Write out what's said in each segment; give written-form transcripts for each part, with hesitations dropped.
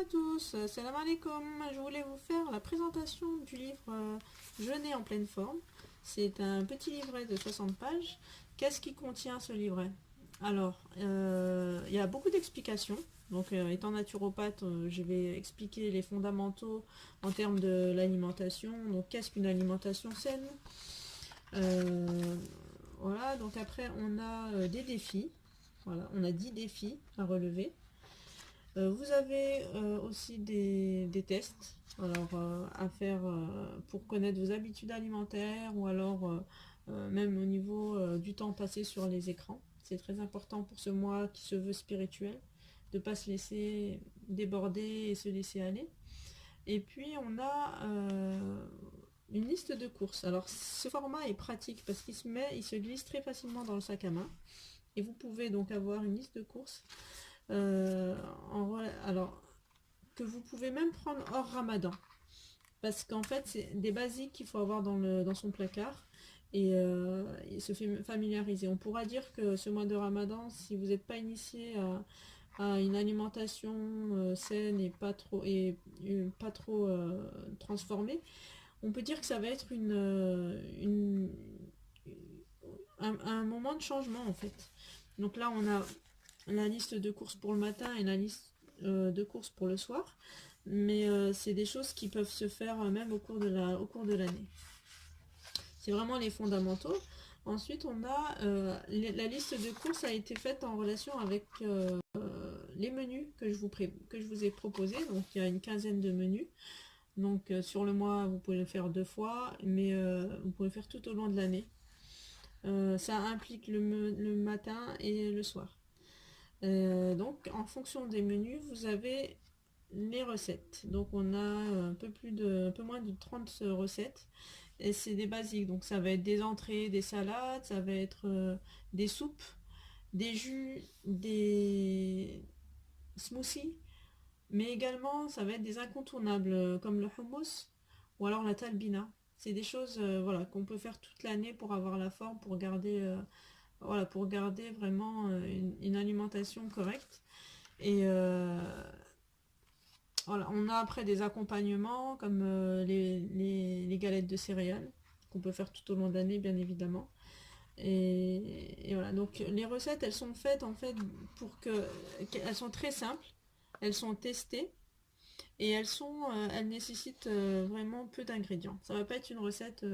à tous, salam alaikum. Je voulais vous faire la présentation du livre Jeûner en pleine forme. C'est un petit livret de 60 pages. Qu'est-ce qui contient ce livret? Alors, il y a beaucoup d'explications. Donc, étant naturopathe, je vais expliquer les fondamentaux en termes de l'alimentation. Donc, qu'est-ce qu'une alimentation saine? Voilà, donc après, on a des défis. Voilà, on a 10 défis à relever. Vous avez aussi des tests à faire pour connaître vos habitudes alimentaires ou alors même au niveau du temps passé sur les écrans. C'est très important pour ce mois qui se veut spirituel de ne pas se laisser déborder et se laisser aller. Et puis on a une liste de courses. Alors ce format est pratique parce il se glisse très facilement dans le sac à main. Et vous pouvez donc avoir une liste de courses alors que vous pouvez même prendre hors ramadan parce qu'en fait c'est des basiques qu'il faut avoir dans son placard et se familiariser. On pourra dire que ce mois de ramadan, si vous n'êtes pas initié à une alimentation saine et pas trop transformée, on peut dire que ça va être un moment de changement en fait. Donc là on a la liste de courses pour le matin et la liste de courses pour le soir, mais c'est des choses qui peuvent se faire même au cours de l'année. C'est vraiment les fondamentaux. Ensuite, on a la liste de courses a été faite en relation avec les menus que je vous ai proposés. Donc il y a une quinzaine de menus. Donc sur le mois, vous pouvez le faire 2 fois, mais vous pouvez le faire tout au long de l'année. Ça implique le matin et le soir. Donc en fonction des menus, vous avez les recettes. Donc on a un peu moins de 30 recettes. Et c'est des basiques. Donc ça va être des entrées, des salades, ça va être des soupes, des jus, des smoothies. Mais également ça va être des incontournables comme le hummus ou alors la talbina. C'est des choses voilà, qu'on peut faire toute l'année pour avoir la forme, pour garder vraiment une alimentation correcte. Et voilà, on a après des accompagnements comme les galettes de céréales qu'on peut faire tout au long de l'année, bien évidemment. Et voilà, donc les recettes, elles sont faites en fait elles sont très simples, elles sont testées et elles nécessitent vraiment peu d'ingrédients. Ça va pas être une recette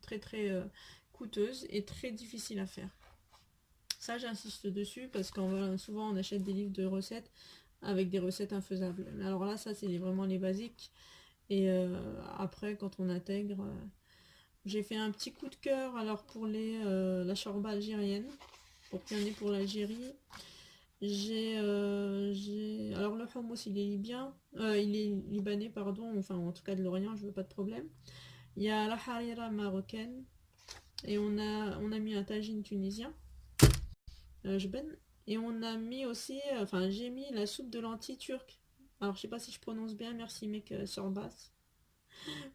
très coûteuse et très difficile à faire. Ça, j'insiste dessus parce qu'en souvent on achète des livres de recettes avec des recettes infaisables. Mais alors là, ça, c'est vraiment les basiques. Et après, quand on intègre, j'ai fait un petit coup de cœur alors pour la chorba algérienne, pour pionner pour l'Algérie. Alors le hummus, il est libyen, il est libanais, pardon, enfin en tout cas de l'Orient, je veux pas de problème. Il y a la harira marocaine et on a mis un tagine tunisien. Et on a mis aussi, enfin j'ai mis la soupe de lentilles turque. Alors je sais pas si je prononce bien, merci mec Sorbas.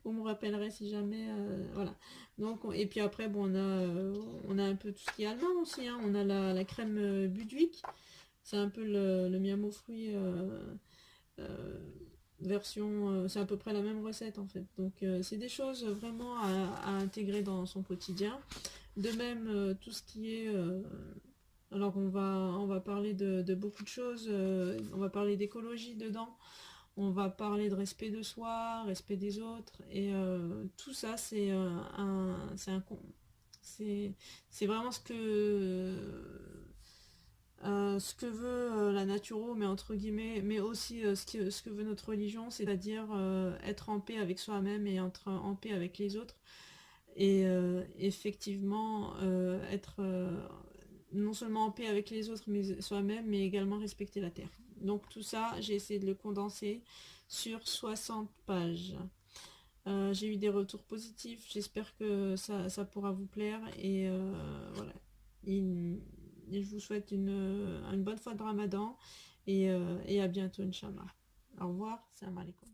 Vous me rappellerez si jamais, voilà. Donc et puis après bon on a un peu tout ce qui est allemand aussi, hein. On a la crème Budwig, c'est un peu le miam aux fruits version, c'est à peu près la même recette en fait. Donc c'est des choses vraiment à intégrer dans son quotidien. De même tout ce qui est alors on va parler de beaucoup de choses, on va parler d'écologie dedans, on va parler de respect de soi, respect des autres, et tout ça c'est vraiment ce que veut la naturo, mais entre guillemets, mais aussi ce que veut notre religion, c'est-à-dire être en paix avec soi-même et être en paix avec les autres, et effectivement être non seulement en paix avec les autres, mais soi-même, mais également respecter la terre. Donc tout ça, j'ai essayé de le condenser sur 60 pages. J'ai eu des retours positifs, j'espère que ça pourra vous plaire, et voilà. Et je vous souhaite une bonne fin de Ramadan, et à bientôt, Inch'Allah. Au revoir, salam alaikum.